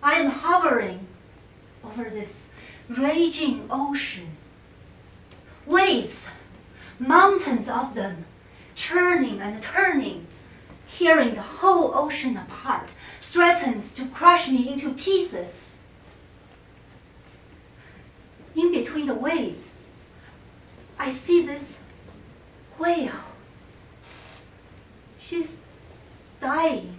I am hovering over this raging ocean. Waves, mountains of them, churning and turning, tearing the whole ocean apart, threatens to crush me into pieces. In between the waves, I see this whale. She's dying.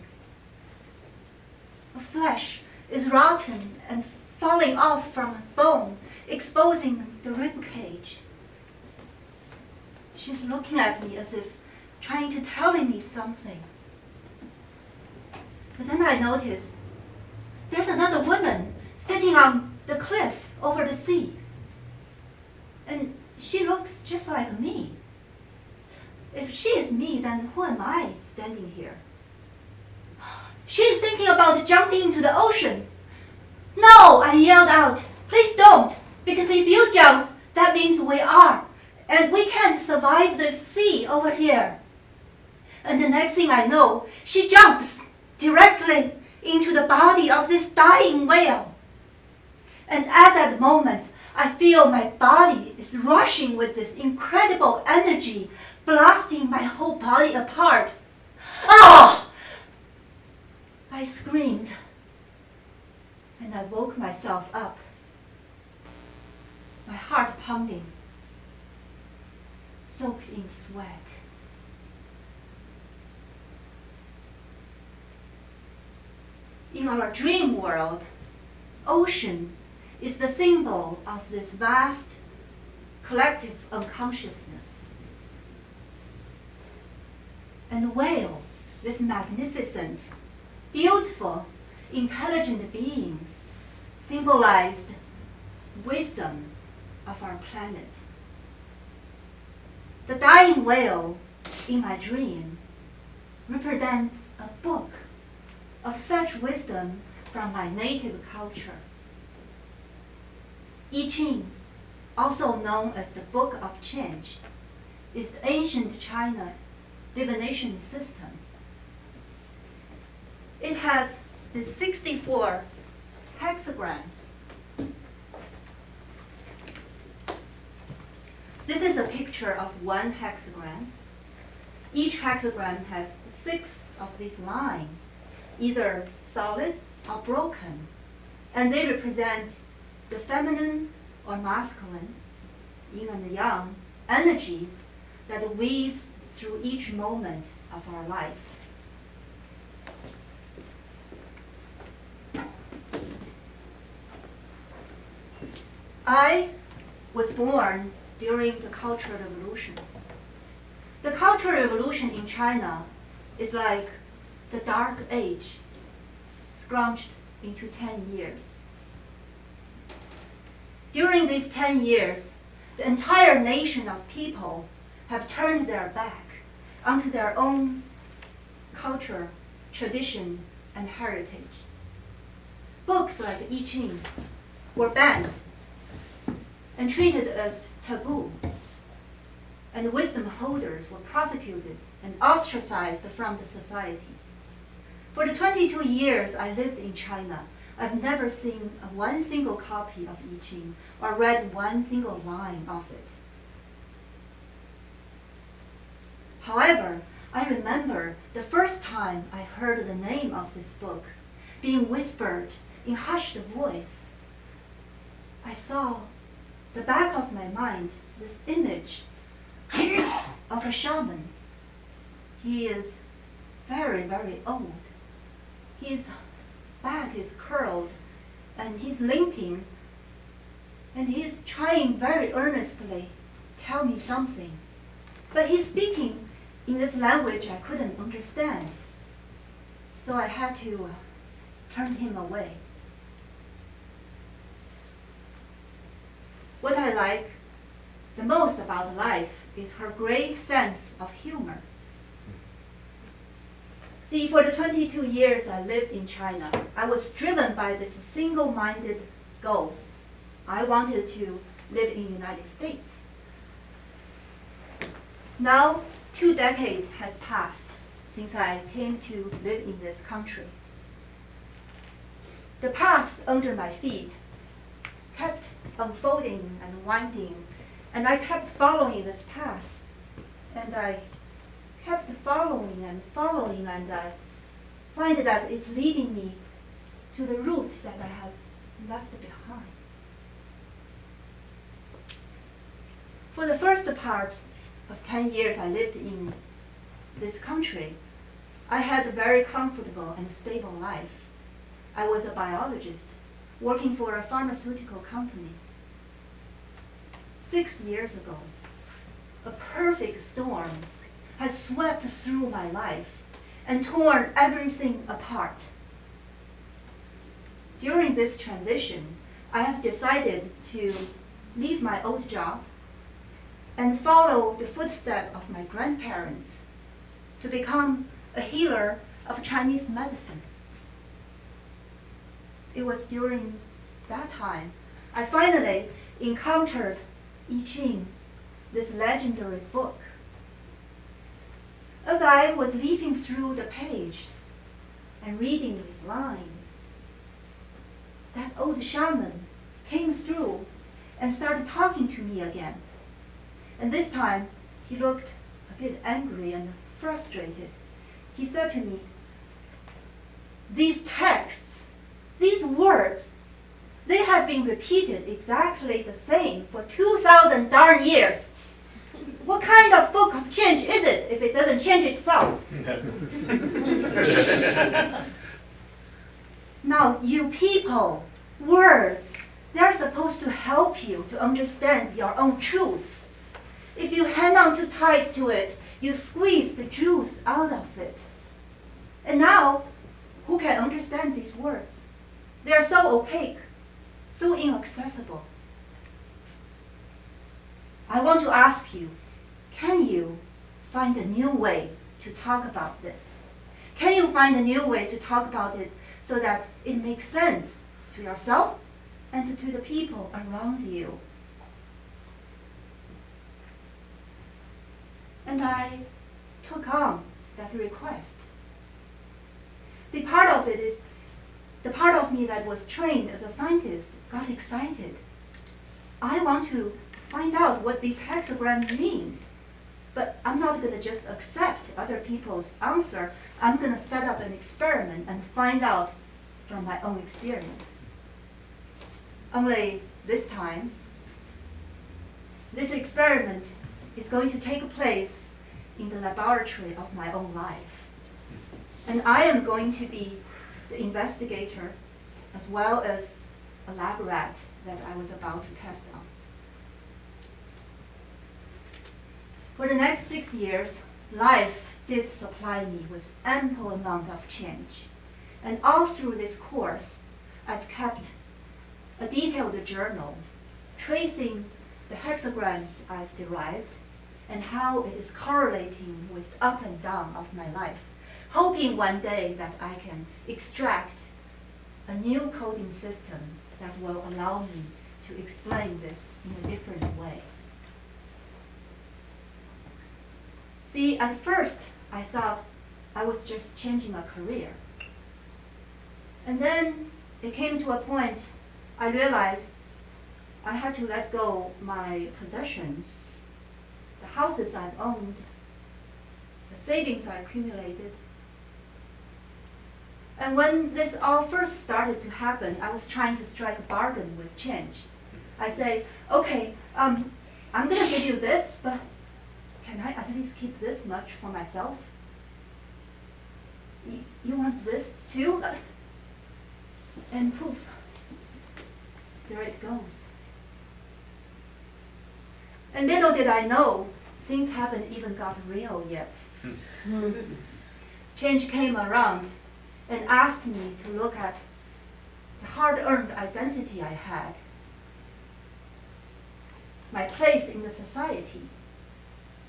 The flesh is rotten and falling off from a bone, exposing the rib cage. She's looking at me as if trying to tell me something. But then I notice there's another woman sitting on the cliff over the sea. And she looks just like me. If she is me, then who am I standing here? She's thinking about jumping into the ocean. No, I yelled out, please don't, because if you jump, that means we are. And we can't survive this sea over here. And the next thing I know, she jumps directly into the body of this dying whale. And at that moment, I feel my body is rushing with this incredible energy, blasting my whole body apart. Ah! I screamed, and I woke myself up, my heart pounding, soaked in sweat. In our dream world, ocean is the symbol of this vast collective unconsciousness. And whale, this magnificent, beautiful, intelligent beings, symbolized wisdom of our planet. The dying whale in my dream represents a book of such wisdom from my native culture. I Ching, also known as the Book of Cheng, is the ancient China divination system. It has the 64 hexagrams. This is a picture of one hexagram. Each hexagram has 6 of these lines, either solid or broken, and they represent the feminine or masculine, yin and yang, energies that weave through each moment of our life. I was born during the Cultural Revolution. The Cultural Revolution in China is like the Dark Age, scrunched into 10 years. During these 10 years, the entire nation of people have turned their back onto their own culture, tradition, and heritage. Books like I Ching were banned and treated as taboo, and wisdom holders were prosecuted and ostracized from the society. For the 22 years I lived in China, I've never seen one single copy of I Ching or read one single line of it. However, I remember the first time I heard the name of this book being whispered in hushed voice. I saw the back of my mind this image of a shaman. He is very, very old. His back is curled and he's limping, and he's trying very earnestly to tell me something. But he's speaking in this language I couldn't understand. So I had to turn him away. What I like the most about life is her great sense of humor. See, for the 22 years I lived in China, I was driven by this single-minded goal. I wanted to live in the United States. Now, 2 decades has passed since I came to live in this country. The path under my feet kept unfolding and winding, and I kept following this path, and I kept following, and I find that it's leading me to the route that I have left behind. For the first part of 10 years I lived in this country, I had a very comfortable and stable life. I was a biologist working for a pharmaceutical company. 6 years ago, a perfect storm has swept through my life and torn everything apart. During this transition, I have decided to leave my old job and follow the footsteps of my grandparents to become a healer of Chinese medicine. It was during that time I finally encountered I Ching, this legendary book. As I was leafing through the pages and reading these lines, that old shaman came through and started talking to me again. And this time, he looked a bit angry and frustrated. He said to me, "These texts, these words, they have been repeated exactly the same for 2,000 darn years. What kind of book of change is it if it doesn't change itself?" Now, you people, words, they're supposed to help you to understand your own truth. If you hang on too tight to it, you squeeze the juice out of it. And now, who can understand these words? They are so opaque, so inaccessible. I want to ask you, can you find a new way to talk about this? Can you find a new way to talk about it so that it makes sense to yourself and to the people around you? And I took on that request. See, part of it is the part of me that was trained as a scientist got excited. I want to find out what this hexagram means. But I'm not going to just accept other people's answer. I'm going to set up an experiment and find out from my own experience. Only this time, this experiment is going to take place in the laboratory of my own life. And I am going to be the investigator as well as a lab rat that I was about to test on. For the next 6 years, life did supply me with ample amount of change. And all through this course, I've kept a detailed journal tracing the hexagrams I've derived and how it is correlating with up and down of my life, hoping one day that I can extract a new coding system that will allow me to explain this in a different way. See, at first, I thought I was just changing a career. And then it came to a point I realized I had to let go my possessions, the houses I've owned, the savings I accumulated. And when this all first started to happen, I was trying to strike a bargain with change. I say, okay, I'm going to give you this, but can I at least keep this much for myself? You want this too? And poof, there it goes. And little did I know, things haven't even got real yet. Change came around and asked me to look at the hard-earned identity I had, my place in the society,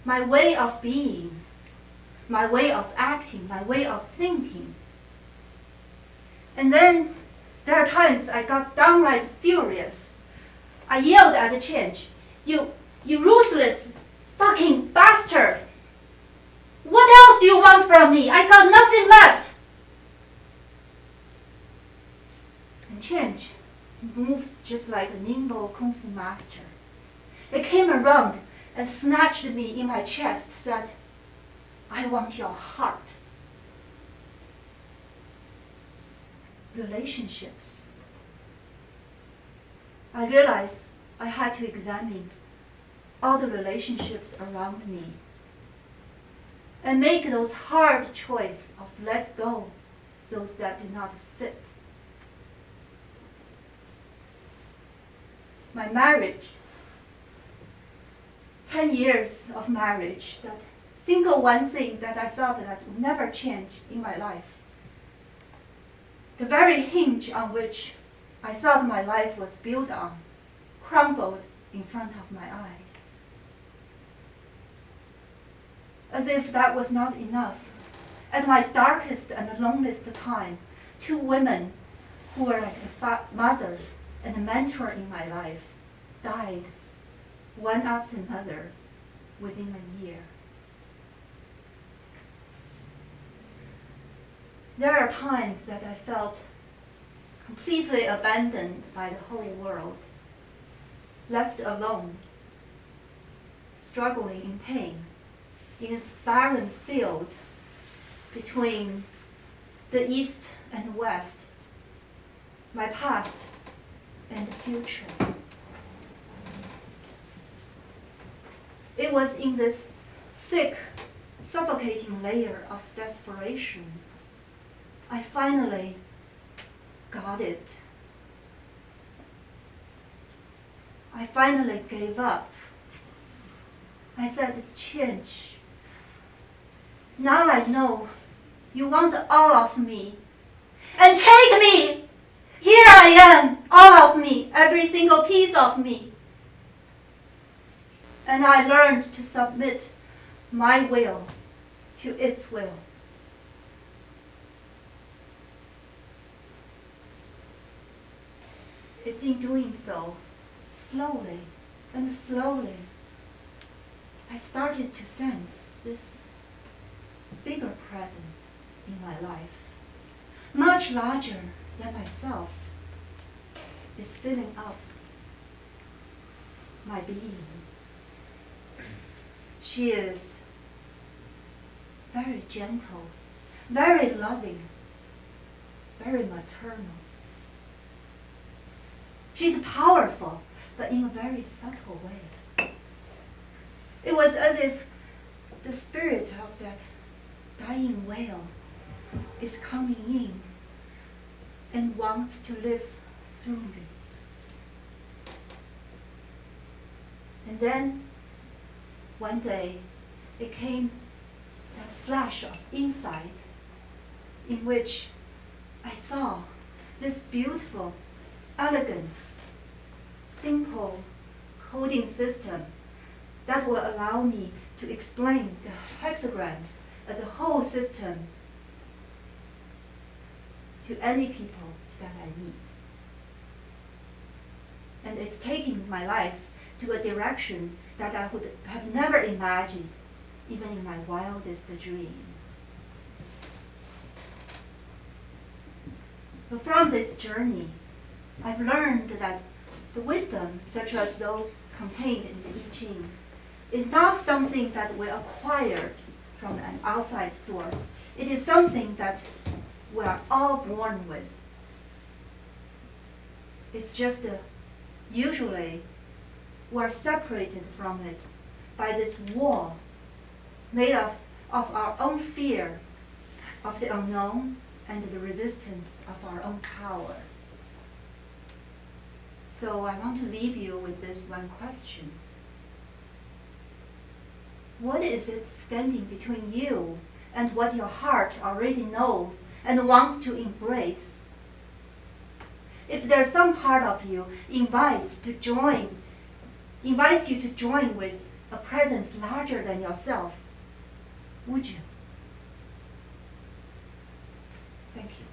my way of being, my way of acting, my way of thinking. And then there are times I got downright furious. I yelled at the change, You ruthless fucking bastard! What else do you want from me? I got nothing left! just like a nimble kung fu master. It came around and snatched me in my chest, said, "I want your heart." Relationships. I realized I had to examine all the relationships around me and make those hard choices of let go those that did not fit. My marriage, 10 years of marriage, that single one thing that I thought that would never change in my life. The very hinge on which I thought my life was built on crumbled in front of my eyes. As if that was not enough, at my darkest and loneliest time, 2 women who were like a mother and a mentor in my life died, one after another, within a year. There are times that I felt completely abandoned by the whole world, left alone, struggling in pain, in this barren field between the East and West, my past and the future. It was in this thick, suffocating layer of desperation I finally got it. I finally gave up. I said, "Cheng, now I know you want all of me. And take me! Here I am, all of me, every single piece of me." And I learned to submit my will to its will. It's in doing so, slowly and slowly, I started to sense this bigger presence in my life, much larger than myself, is filling up my being. She is very gentle, very loving, very maternal. She's powerful, but in a very subtle way. It was as if the spirit of that dying whale is coming in and wants to live through me. And then, one day, it came that flash of insight in which I saw this beautiful, elegant, simple coding system that will allow me to explain the hexagrams as a whole system to any people that I meet. And it's taking my life to a direction that I would have never imagined, even in my wildest dream. But from this journey, I've learned that the wisdom, such as those contained in the I Ching, is not something that we acquired from an outside source. It is something that we are all born with. It's just usually we are separated from it by this wall made of our own fear of the unknown and the resistance of our own power. So I want to leave you with this one question. What is it standing between you and what your heart already knows and wants to embrace? If there's some part of you invites you to join with a presence larger than yourself, would you? Thank you.